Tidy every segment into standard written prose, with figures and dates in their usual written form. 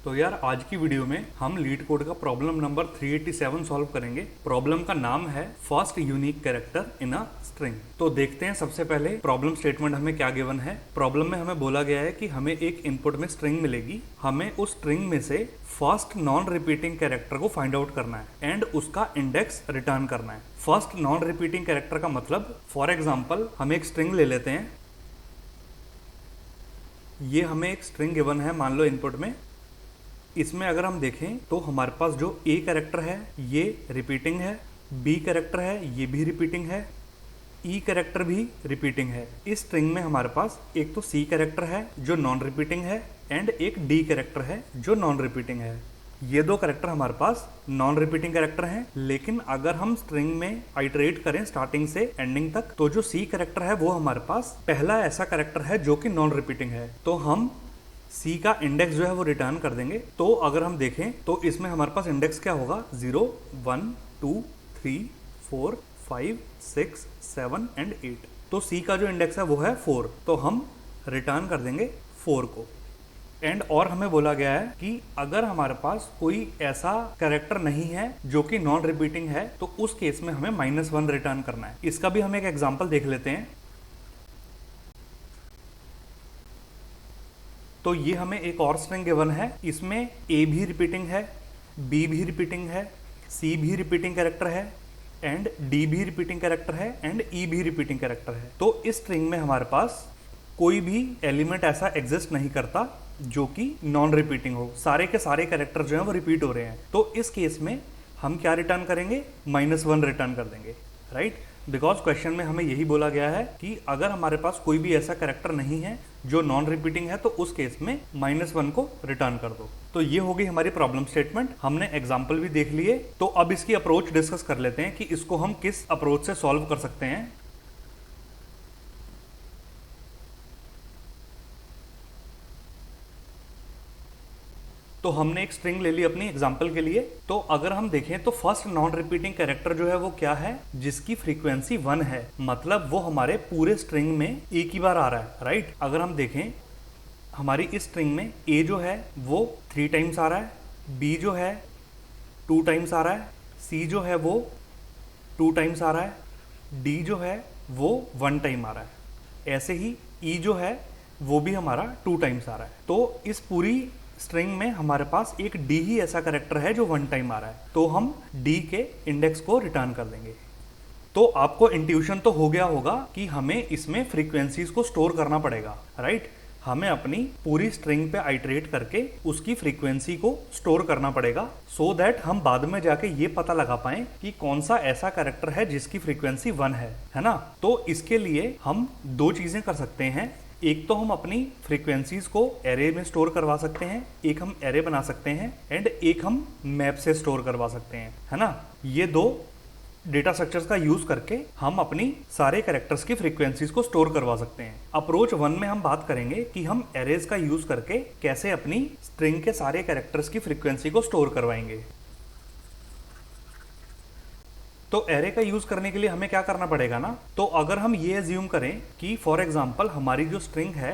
तो यार आज की वीडियो में हम लीड कोड का प्रॉब्लम नंबर 387 सॉल्व करेंगे। प्रॉब्लम का नाम है first unique character in a string. तो देखते हैं सबसे पहले प्रॉब्लम स्टेटमेंट हमें क्या गिवन है। प्रॉब्लम में हमें बोला गया है कि हमें एक इनपुट में स्ट्रिंग मिलेगी, हमें उस स्ट्रिंग में से फर्स्ट नॉन रिपीटिंग कैरेक्टर को फाइंड आउट करना है एंड उसका इंडेक्स रिटर्न करना है। फर्स्ट नॉन रिपीटिंग कैरेक्टर का मतलब, फॉर एग्जाम्पल हम एक स्ट्रिंग ले लेते हैं, ये हमें एक स्ट्रिंग गिवन है मान लो इनपुट में। इसमें अगर हम देखें तो हमारे पास जो ए कैरेक्टर है ये रिपीटिंग है, बी कैरेक्टर है ये भी रिपीटिंग है, ई कैरेक्टर भी रिपीटिंग है। इस स्ट्रिंग में हमारे पास एक तो सी कैरेक्टर है जो नॉन रिपीटिंग है एंड एक डी कैरेक्टर है जो नॉन रिपीटिंग है। ये दो कैरेक्टर हमारे पास नॉन रिपीटिंग कैरेक्टर हैं, लेकिन अगर हम स्ट्रिंग में आइटरेट करें स्टार्टिंग से एंडिंग तक तो जो सी कैरेक्टर है वो हमारे पास पहला ऐसा कैरेक्टर है जो कि नॉन रिपीटिंग है। तो हम सी का इंडेक्स जो है वो रिटर्न कर देंगे। तो अगर हम देखें तो इसमें हमारे पास इंडेक्स क्या होगा, 0 1 2 3 4 5 6 7 एंड 8। तो सी का जो इंडेक्स है वो है 4, तो हम रिटर्न कर देंगे 4 को। एंड और हमें बोला गया है कि अगर हमारे पास कोई ऐसा कैरेक्टर नहीं है जो कि नॉन रिपीटिंग है तो उस केस में हमें -1 रिटर्न करना है। इसका भी हम एक एग्जांपल देख लेते हैं। तो ये हमें एक और स्ट्रिंग गिवन है, इसमें ए भी रिपीटिंग है, बी भी रिपीटिंग है, सी भी रिपीटिंग कैरेक्टर है एंड डी भी रिपीटिंग कैरेक्टर है एंड ई भी रिपीटिंग कैरेक्टर है। तो इस स्ट्रिंग में हमारे पास कोई भी एलिमेंट ऐसा एग्जिस्ट नहीं करता जो कि नॉन रिपीटिंग हो, सारे के सारे कैरेक्टर जो हैं वो रिपीट हो रहे हैं। तो इस केस में हम क्या रिटर्न करेंगे, -1 रिटर्न कर देंगे, राइट। बिकॉज क्वेश्चन में हमें यही बोला गया है कि अगर हमारे पास कोई भी ऐसा कैरेक्टर नहीं है जो नॉन रिपीटिंग है तो उस केस में -1 को रिटर्न कर दो। तो ये होगी हमारी प्रॉब्लम स्टेटमेंट। हमने एग्जाम्पल भी देख लिए, तो अब इसकी अप्रोच डिस्कस कर लेते हैं कि इसको हम किस अप्रोच से सॉल्व कर सकते हैं। तो हमने एक स्ट्रिंग ले ली अपनी एग्जांपल के लिए। तो अगर हम देखें तो फर्स्ट नॉन रिपीटिंग कैरेक्टर जो है वो क्या है, जिसकी फ्रीक्वेंसी 1 है, मतलब वो हमारे पूरे स्ट्रिंग में एक ही बार आ रहा है, राइट। अगर हम देखें हमारी इस स्ट्रिंग में ए जो है वो 3 टाइम्स आ रहा है, बी जो है 2 टाइम्स आ रहा है, सी जो है वो 2 टाइम्स आ रहा है, डी जो है वो 1 टाइम आ रहा है, ऐसे ही ई जो है वो भी हमारा 2 टाइम्स आ रहा है। तो इस पूरी स्ट्रिंग में हमारे पास एक डी ही ऐसा कैरेक्टर है जो 1 टाइम आ रहा है, तो हम डी के इंडेक्स को रिटर्न कर देंगे। तो आपको इंट्यूशन तो हो गया होगा कि हमें इसमें फ्रीक्वेंसीज को स्टोर करना पड़ेगा, राइट। हमें अपनी पूरी स्ट्रिंग पे आइटरेट करके उसकी फ्रीक्वेंसी को स्टोर करना पड़ेगा, सो दैट हम बाद में जाके ये पता लगा पाएं कि कौन सा ऐसा कैरेक्टर है जिसकी फ्रीक्वेंसी 1 है ना। तो इसके लिए हम 2 चीजें कर सकते हैं। एक तो हम अपनी फ्रीक्वेंसीज को एरे में स्टोर करवा सकते हैं, एक हम एरे बना सकते हैं एंड एक हम मैप से स्टोर करवा सकते हैं, है ना। ये 2 डेटा स्ट्रक्चर्स का यूज करके हम अपनी सारे कैरेक्टर्स की फ्रीक्वेंसीज को स्टोर करवा सकते हैं। अप्रोच 1 में हम बात करेंगे कि हम एरेज का यूज करके कैसे अपनी स्ट्रिंग के सारे कैरेक्टर्स की फ्रीक्वेंसी को स्टोर करवाएंगे। तो एरे का यूज करने के लिए हमें क्या करना पड़ेगा ना, तो अगर हम ये एज्यूम करें कि फॉर एग्जांपल हमारी जो स्ट्रिंग है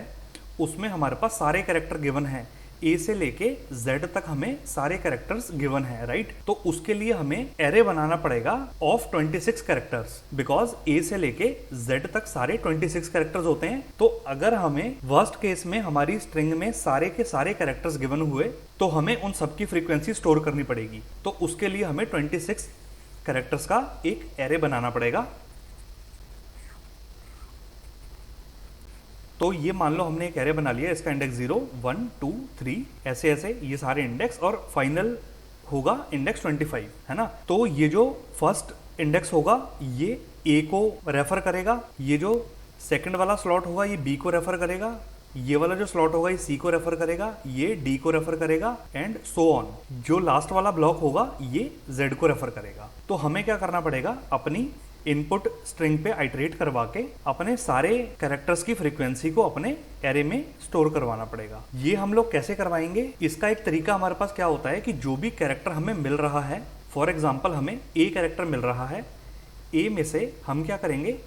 उसमें हमारे पास सारे कैरेक्टर गिवन हैं, ए से लेके जेड तक हमें सारे कैरेक्टर्स गिवन हैं, राइट। तो उसके लिए हमें एरे बनाना पड़ेगा ऑफ 26 कैरेक्टर्स, बिकॉज ए से लेके जेड तक सारे 26 कैरेक्टर्स होते हैं। तो अगर हमें वर्स्ट केस में हमारी स्ट्रिंग में सारे के सारे कैरेक्टर्स गिवन हुए तो हमें उन सबकी फ्रीक्वेंसी स्टोर करनी पड़ेगी। तो उसके लिए हमें 26 कैरेक्टर्स का एक एरे बनाना पड़ेगा। तो ये मान लो हमने एक एरे बना लिया, इसका इंडेक्स 0 1 2 3 ऐसे ऐसे ये सारे इंडेक्स, और फाइनल होगा इंडेक्स 25, है ना। तो ये जो फर्स्ट इंडेक्स होगा ये ए को रेफर करेगा, ये जो सेकंड वाला स्लॉट होगा ये बी को रेफर करेगा, ये वाला जो स्लॉट होगा ये सी को रेफर करेगा, ये डी को रेफर करेगा एंड सो ऑन। जो लास्ट वाला ब्लॉक होगा ये जेड को रेफर करेगा। तो हमें क्या करना पड़ेगा, अपनी इनपुट स्ट्रिंग पे आइटरेट करवा के अपने सारे कैरेक्टर्स की फ्रीक्वेंसी को अपने एरे में स्टोर करवाना पड़ेगा। ये हम लोग कैसे करवाएंगे, इसका एक तरीका हमारे पास क्या होता है कि जो भी कैरेक्टर हमें मिल रहा है, फॉर एग्जाम्पल हमें ए कैरेक्टर मिल रहा है, ए में से हम क्या करेंगे,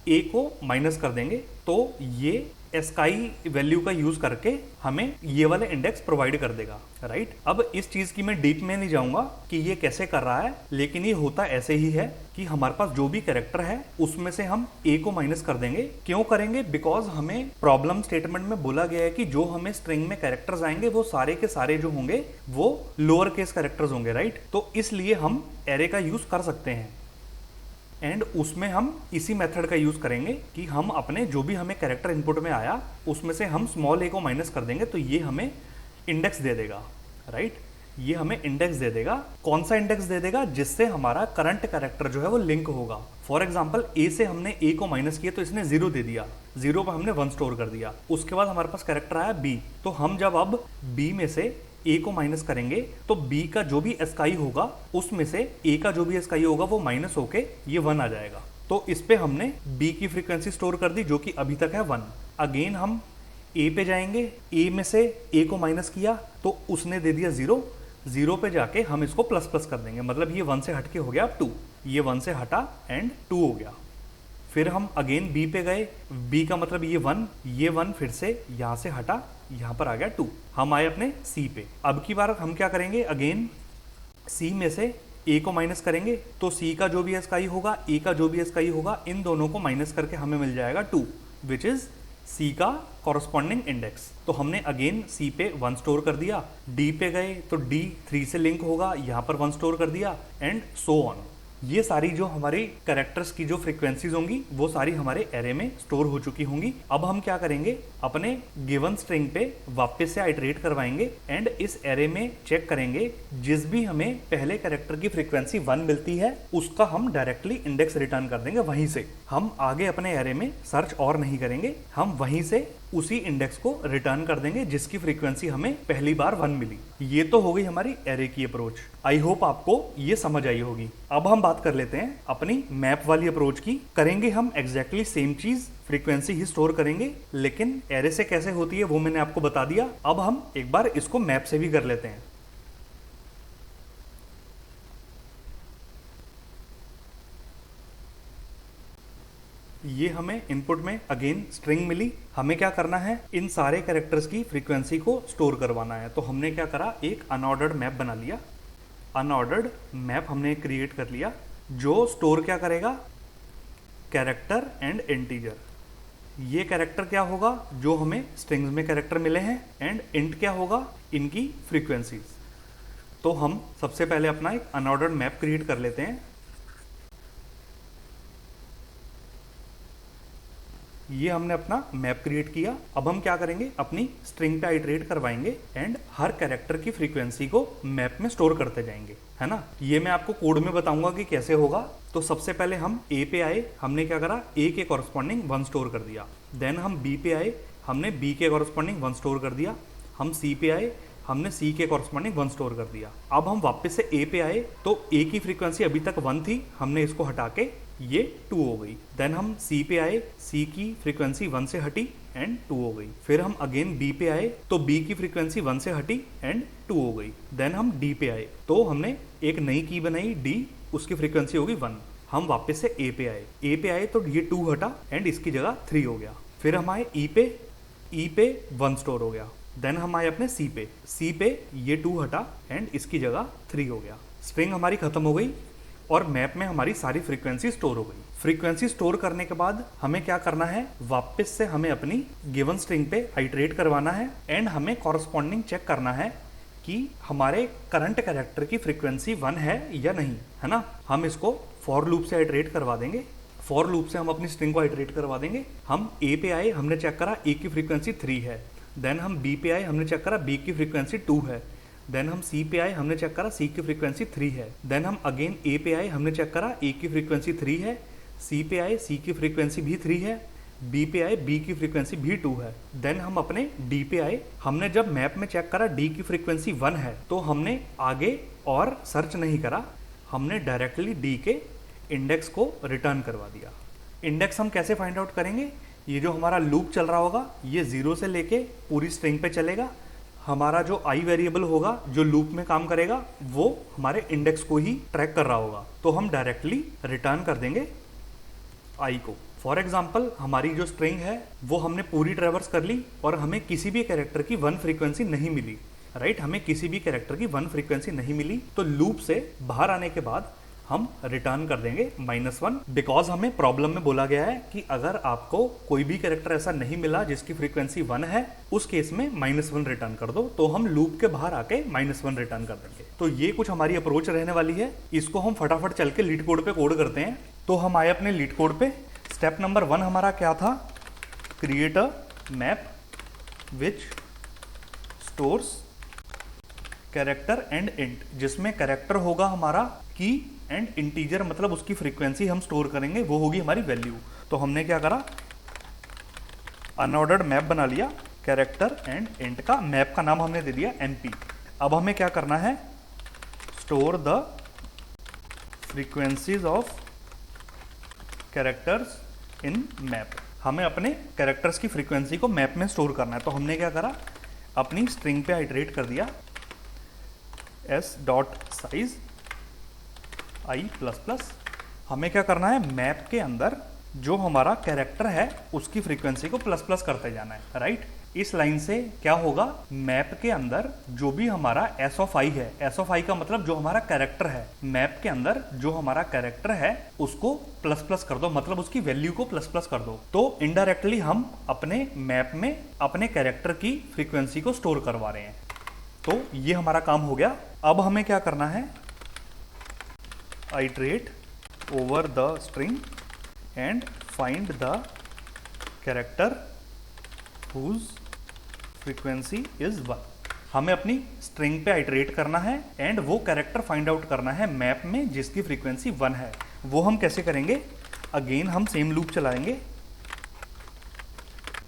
ए को माइनस कर देंगे, तो ये एस्काई वैल्यू का यूज करके हमें ये वाले इंडेक्स प्रोवाइड कर देगा, राइट। अब इस चीज की मैं डीप में नहीं जाऊंगा कि ये कैसे कर रहा है, लेकिन ये होता ऐसे ही है कि हमारे पास जो भी कैरेक्टर है उसमें से हम ए को माइनस कर देंगे। क्यों करेंगे? बिकॉज हमें प्रॉब्लम स्टेटमेंट में बोला गया है कि जो हमें स्ट्रिंग में कैरेक्टर्स आएंगे वो सारे के सारे जो होंगे वो लोअर केस कैरेक्टर्स होंगे, राइट। तो इसलिए हम एरे का यूज कर सकते हैं एंड उसमें हम इसी मेथड का यूज करेंगे कि हम अपने जो भी हमें कैरेक्टर इनपुट में आया उसमें से हम स्मॉल ए को माइनस कर देंगे, तो ये हमें इंडेक्स दे देगा, राइट। ये हमें इंडेक्स दे देगा। कौन सा इंडेक्स दे देगा? जिससे हमारा करंट कैरेक्टर जो है वो लिंक होगा। फॉर एग्जाम्पल ए से हमने ए को माइनस किया तो इसने 0 दे दिया, 0 पर हमने 1 स्टोर कर दिया। उसके बाद हमारे पास कैरेक्टर आया बी, तो हम जब अब बी में से ए को माइनस करेंगे तो बी का जो भी एस्काई होगा उसमें से ए का जो भी एस्काई होगा वो माइनस होके ये 1 आ जाएगा। तो इस पे हमने बी की फ्रीक्वेंसी स्टोर कर दी जो कि अभी तक है 1। अगेन हम ए पे जाएंगे, ए में से ए को माइनस किया तो उसने दे दिया 0, 0 पे जाके हम इसको प्लस प्लस कर देंगे, मतलब ये 1 से हट के हो गया अब 2, ये 1 से हटा एंड 2 हो गया। फिर हम अगेन बी पे गए, बी का मतलब ये 1, ये 1 फिर से यहाँ से हटा, यहाँ पर आ गया 2। हम आए अपने सी पे। अब की बार हम क्या करेंगे? अगेन सी में से ए को माइनस करेंगे तो सी का जो भी एस्काई होगा, ए का जो भी एस्काई होगा, इन दोनों को माइनस करके हमें मिल जाएगा 2, विच इज सी का कॉरस्पॉन्डिंग इंडेक्स। तो हमने अगेन सी पे 1 स्टोर कर दिया, डी पे गए तो डी 3 से लिंक होगा, यहाँ पर 1 स्टोर कर दिया एंड सो ऑन। ये सारी जो हमारी कैरेक्टर्स की जो फ्रीक्वेंसीज होंगी वो सारी हमारे एरे में स्टोर हो चुकी होंगी। अब हम क्या करेंगे? अपने गिवन स्ट्रिंग पे वापस से आइटरेट करवाएंगे एंड इस एरे में चेक करेंगे जिस भी हमें पहले कैरेक्टर की फ्रीक्वेंसी 1 मिलती है उसका हम डायरेक्टली इंडेक्स रिटर्न कर देंगे। वहीं से हम आगे अपने एरे में सर्च और नहीं करेंगे, हम वहीं से उसी इंडेक्स को रिटर्न कर देंगे जिसकी फ्रीक्वेंसी हमें पहली बार 1 मिली। ये तो हो गई हमारी एरे की अप्रोच। आई होप आपको ये समझ आई होगी। अब हम बात कर लेते हैं अपनी मैप वाली अप्रोच की। करेंगे हम एग्जैक्टली सेम चीज, फ्रीक्वेंसी ही स्टोर करेंगे, लेकिन एरे से कैसे होती है वो मैंने आपको बता दिया। अब हम एक बार इसको मैप से भी कर लेते हैं। ये हमें इनपुट में अगेन स्ट्रिंग मिली। हमें क्या करना है? इन सारे कैरेक्टर्स की फ्रीक्वेंसी को स्टोर करवाना है। तो हमने क्या करा? एक अनऑर्डर्ड मैप बना लिया। अनऑर्डर्ड मैप हमने क्रिएट कर लिया जो स्टोर क्या करेगा? Character and integer. ये कैरेक्टर क्या होगा? जो हमें स्ट्रिंग्स में कैरेक्टर मिले हैं, एंड इंट क्या होगा? इनकी फ्रीक्वेंसीज। तो हम सबसे पहले अपना एक अनऑर्डर्ड मैप क्रिएट कर लेते हैं। ये हमने अपना मैप क्रिएट किया। अब हम क्या करेंगे? अपनी स्ट्रिंग पे आइटरेट करवाएंगे एंड हर कैरेक्टर की फ्रीक्वेंसी को मैप में स्टोर करते जाएंगे, है ना। ये मैं आपको कोड में बताऊंगा कि कैसे होगा। तो सबसे पहले हम ए पे आए, हमने क्या करा? ए के कॉरस्पॉन्डिंग 1 स्टोर कर दिया। देन हम बी पे आए, हमने बी के कॉरस्पॉन्डिंग 1 स्टोर कर दिया। हम सी पे आए, हमने सी के कॉरस्पॉन्डिंग 1 स्टोर कर दिया। अब हम वापस से ए पे आए तो ए की फ्रीक्वेंसी अभी तक 1 थी, हमने इसको हटा के ये 2 हो गई। देन हम सी पे आए, सी की फ्रीक्वेंसी 1 से हटी एंड 2 हो गई। फिर हम अगेन बी पे आए तो बी की फ्रीक्वेंसी 1 से हटी एंड 2 हो गई। देन हम डी पे आए तो हमने एक नई की बनाई डी, उसकी फ्रीक्वेंसी होगी 1। हम वापस से ए पे आए, ए पे आए तो ये 2 हटा एंड इसकी जगह 3 हो गया। फिर हम आए ई पे 1 स्टोर हो गया। देन हम आए अपने सी पे ये 2 हटा एंड इसकी जगह 3 हो गया। स्ट्रिंग हमारी खत्म हो गई और मैप में हमारी सारी फ्रीक्वेंसी स्टोर हो गई। फ्रीक्वेंसी स्टोर करने के बाद हमें क्या करना है? वापस से हमें अपनी गिवन स्ट्रिंग पे आइटरेट करवाना है एंड हमें कॉरस्पॉन्डिंग चेक करना है कि हमारे करंट कैरेक्टर की फ्रीक्वेंसी 1 है या नहीं, है ना। हम इसको फॉर लूप से आइटरेट करवा देंगे। फॉर लूप से हम अपनी स्ट्रिंग को आइटरेट करवा देंगे। हम ए पे आए, हमने चेक करा ए की फ्रीक्वेंसी 3 है। देन हम बी पे आए, हमने चेक करा बी की फ्रीक्वेंसी 2 है। देन हम सी पे आए, हमने चेक करा सी की फ्रीक्वेंसी 3 है। देन हम अगेन ए पे आए, हमने चेक करा ए की फ्रीक्वेंसी 3 है। सी पे आए, सी की फ्रीक्वेंसी भी 3 है। बी पे आए, बी की फ्रीक्वेंसी भी 2 है। देन हम अपने डी पे आए, हमने जब मैप में चेक करा डी की फ्रीक्वेंसी 1 है तो हमने आगे और सर्च नहीं करा, हमने डायरेक्टली डी के इंडेक्स को रिटर्न करवा दिया। इंडेक्स हम कैसे फाइंड आउट करेंगे? ये जो हमारा लूप चल रहा होगा ये 0 से लेके पूरी स्ट्रिंग पे चलेगा। हमारा जो आई वेरिएबल होगा जो लूप में काम करेगा वो हमारे इंडेक्स को ही ट्रैक कर रहा होगा, तो हम डायरेक्टली रिटर्न कर देंगे आई को। फॉर एग्जाम्पल हमारी जो स्ट्रिंग है वो हमने पूरी ट्रेवर्स कर ली और हमें किसी भी कैरेक्टर की 1 फ्रीक्वेंसी नहीं मिली, राइट, हमें किसी भी कैरेक्टर की 1 फ्रीक्वेंसी नहीं मिली, तो लूप से बाहर आने के बाद हम रिटर्न कर देंगे -1, बिकॉज हमें प्रॉब्लम में बोला गया है कि अगर आपको कोई भी कैरेक्टर ऐसा नहीं मिला जिसकी फ्रीक्वेंसी 1 है, उस केस में -1 रिटर्न कर दो, तो हम लूप के बाहर आके -1 रिटर्न कर देंगे। तो ये कुछ हमारी अप्रोच रहने वाली है। इसको हम फटाफट चल के लीड कोड पे कोड करते हैं। तो हम आए अपने लीड कोड पे। स्टेप नंबर 1 हमारा क्या था? Create a map which stores character and int, जिसमें कैरेक्टर होगा हमारा की एंड इंटीजर, मतलब उसकी फ्रीक्वेंसी हम स्टोर करेंगे, वो होगी हमारी वैल्यू। तो हमने क्या करा, अनऑर्डर्ड मैप बना लिया कैरेक्टर एंड इंट का। मैप का नाम हमने दे दिया MP। अब हमें क्या करना है, store the frequencies of characters in map. हमें अपने कैरेक्टर्स की फ्रीक्वेंसी को मैप में स्टोर करना है। तो हमने क्या करा, अपनी स्ट्रिंग पे आइटरेट कर दिया s.size i++। हमें क्या करना है, मैप के अंदर जो हमारा कैरेक्टर है उसकी फ्रीक्वेंसी को प्लस करते जाना है, राइट। इस लाइन से क्या होगा, मैप के अंदर जो भी हमारा s(i) है, s(i) का मतलब जो हमारा कैरेक्टर है, मैप के अंदर जो हमारा कैरेक्टर है उसको प्लस कर दो, मतलब उसकी वैल्यू को प्लस कर दो। तो इनडायरेक्टली हम अपने मैप में अपने कैरेक्टर की फ्रीक्वेंसी को स्टोर करवा रहे हैं। तो ये हमारा काम हो गया। अब हमें क्या करना है, iterate over the string and find the character whose frequency is 1। हमें अपनी स्ट्रिंग पे आइटरेट करना है एंड वो कैरेक्टर फाइंड आउट करना है मैप में जिसकी फ्रीक्वेंसी 1 है। वो हम कैसे करेंगे, अगेन हम सेम लूप चलाएंगे।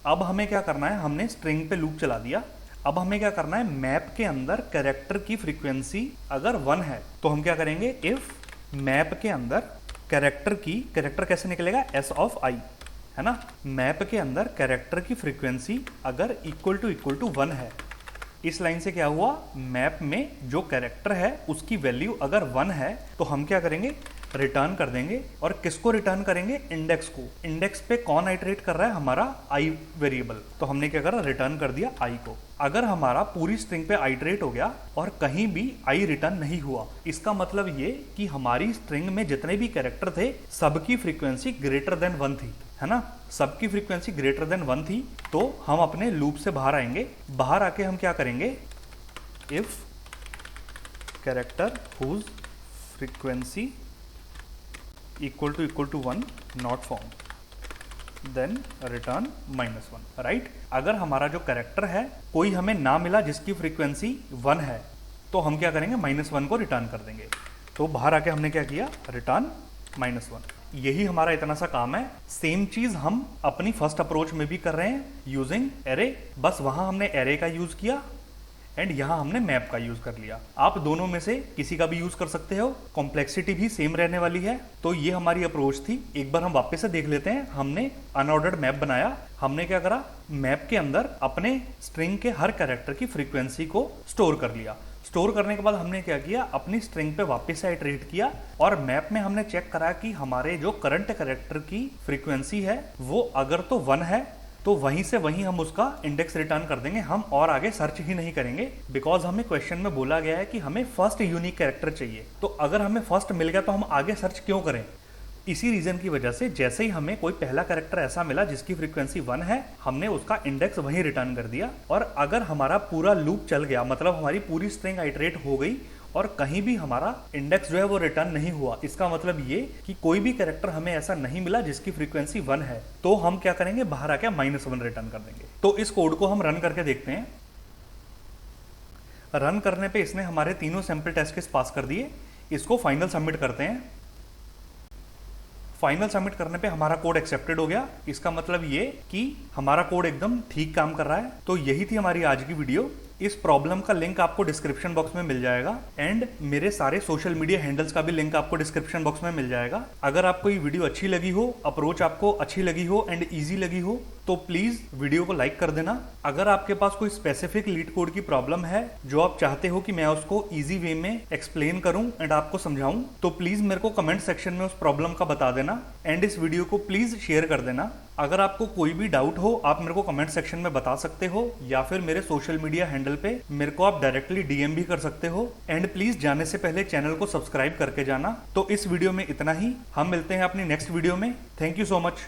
अब हमें क्या करना है, हमने स्ट्रिंग पे लूप चला दिया। अब हमें क्या करना है, मैप के अंदर कैरेक्टर की फ्रीक्वेंसी अगर 1 है तो हम क्या करेंगे, इफ मैप के अंदर कैरेक्टर कैसे निकलेगा, s(i) है ना। मैप के अंदर कैरेक्टर की फ्रीक्वेंसी अगर इक्वल टू 1 है, इस लाइन से क्या हुआ, मैप में जो कैरेक्टर है उसकी वैल्यू अगर 1 है तो हम क्या करेंगे, रिटर्न कर देंगे। और किसको रिटर्न करेंगे, इंडेक्स को। इंडेक्स पे कौन आइटरेट कर रहा है, हमारा i वेरिएबल। तो हमने क्या करा, रिटर्न कर दिया i को। अगर हमारा पूरी स्ट्रिंग पे आइटरेट हो गया और कहीं भी i रिटर्न नहीं हुआ, इसका मतलब ये कि हमारी स्ट्रिंग में जितने भी कैरेक्टर थे सबकी फ्रीक्वेंसी ग्रेटर देन 1 थी, है ना। सबकी फ्रीक्वेंसी ग्रेटर देन 1 थी। तो हम अपने लूप से बाहर आएंगे। बाहर आके हम क्या करेंगे, if character whose frequency equal to 1 not found, then return -1, right. अगर हमारा जो कैरेक्टर है कोई हमें ना मिला जिसकी फ्रीक्वेंसी 1 है तो हम क्या करेंगे, -1 को रिटर्न कर देंगे। तो बाहर आके हमने क्या किया, रिटर्न -1। यही हमारा इतना सा काम है। सेम चीज हम अपनी फर्स्ट अप्रोच में भी कर रहे हैं यूजिंग एरे, बस वहां हमने एरे का यूज किया एंड यहाँ हमने मैप का यूज कर लिया। आप दोनों में से किसी का भी यूज कर सकते हो, कॉम्प्लेक्सिटी भी सेम रहने वाली है। तो ये हमारी अप्रोच थी। एक बार हम वापस से देख लेते हैं। हमने अनऑर्डर्ड मैप बनाया। हमने क्या करा, मैप के अंदर अपने स्ट्रिंग के हर कैरेक्टर की फ्रीक्वेंसी को स्टोर कर लिया। स्टोर करने के बाद हमने क्या किया, अपनी स्ट्रिंग पे वापस से आइटरेट किया और मैप में हमने चेक करा कि हमारे जो करंट कैरेक्टर की फ्रीक्वेंसी है वो अगर तो 1 है तो वहीं से वहीं हम उसका इंडेक्स रिटर्न कर देंगे। हम और आगे सर्च ही नहीं करेंगे, बिकॉज हमें क्वेश्चन में बोला गया है कि हमें फर्स्ट यूनिक कैरेक्टर चाहिए। तो अगर हमें फर्स्ट मिल गया तो हम आगे सर्च क्यों करें। इसी रीजन की वजह से जैसे ही हमें कोई पहला कैरेक्टर ऐसा मिला जिसकी फ्रीक्वेंसी 1 है, हमने उसका इंडेक्स वहीं रिटर्न कर दिया। और अगर हमारा पूरा लूप चल गया, मतलब हमारी पूरी स्ट्रिंग आइटरेट हो गई और कहीं भी हमारा इंडेक्स जो है वो रिटर्न नहीं हुआ, इसका मतलब ये कि कोई भी कैरेक्टर हमें ऐसा नहीं मिला जिसकी फ्रीक्वेंसी 1 है, तो हम क्या करेंगे, बाहर आके -1 रिटर्न कर देंगे। तो इस कोड को हम रन करके देखते हैं। रन करने पे इसने हमारे तीनों सैंपल टेस्ट केस पास कर दिए। इसको फाइनल सबमिट करते हैं। फाइनल सबमिट करने पे हमारा कोड एक्सेप्टेड हो गया। इसका मतलब ये कि हमारा कोड एकदम ठीक काम कर रहा है। तो यही थी हमारी आज की वीडियो। इस प्रॉब्लम का लिंक आपको डिस्क्रिप्शन बॉक्स में मिल जाएगा एंड मेरे सारे सोशल मीडिया हैंडल्स का भी लिंक आपको डिस्क्रिप्शन बॉक्स में मिल जाएगा। अगर आपको ये वीडियो अच्छी लगी हो, अप्रोच आपको अच्छी लगी हो एंड ईजी लगी हो तो प्लीज वीडियो को लाइक कर देना। अगर आपके पास कोई स्पेसिफिक लीड कोड की प्रॉब्लम है जो आप चाहते हो कि मैं उसको इजी वे में एक्सप्लेन करूं एंड आपको समझाऊं तो प्लीज मेरे को कमेंट सेक्शन में उस प्रॉब्लम का बता देना एंड इस वीडियो को प्लीज शेयर कर देना। अगर आपको कोई भी डाउट हो आप मेरे को कमेंट सेक्शन में बता सकते हो या फिर मेरे सोशल मीडिया हैंडल पे मेरे को आप डायरेक्टली डीएम भी कर सकते हो एंड प्लीज जाने से पहले चैनल को सब्सक्राइब करके जाना। तो इस वीडियो में इतना ही, हम मिलते हैं अपनी नेक्स्ट वीडियो में। Thank you so much.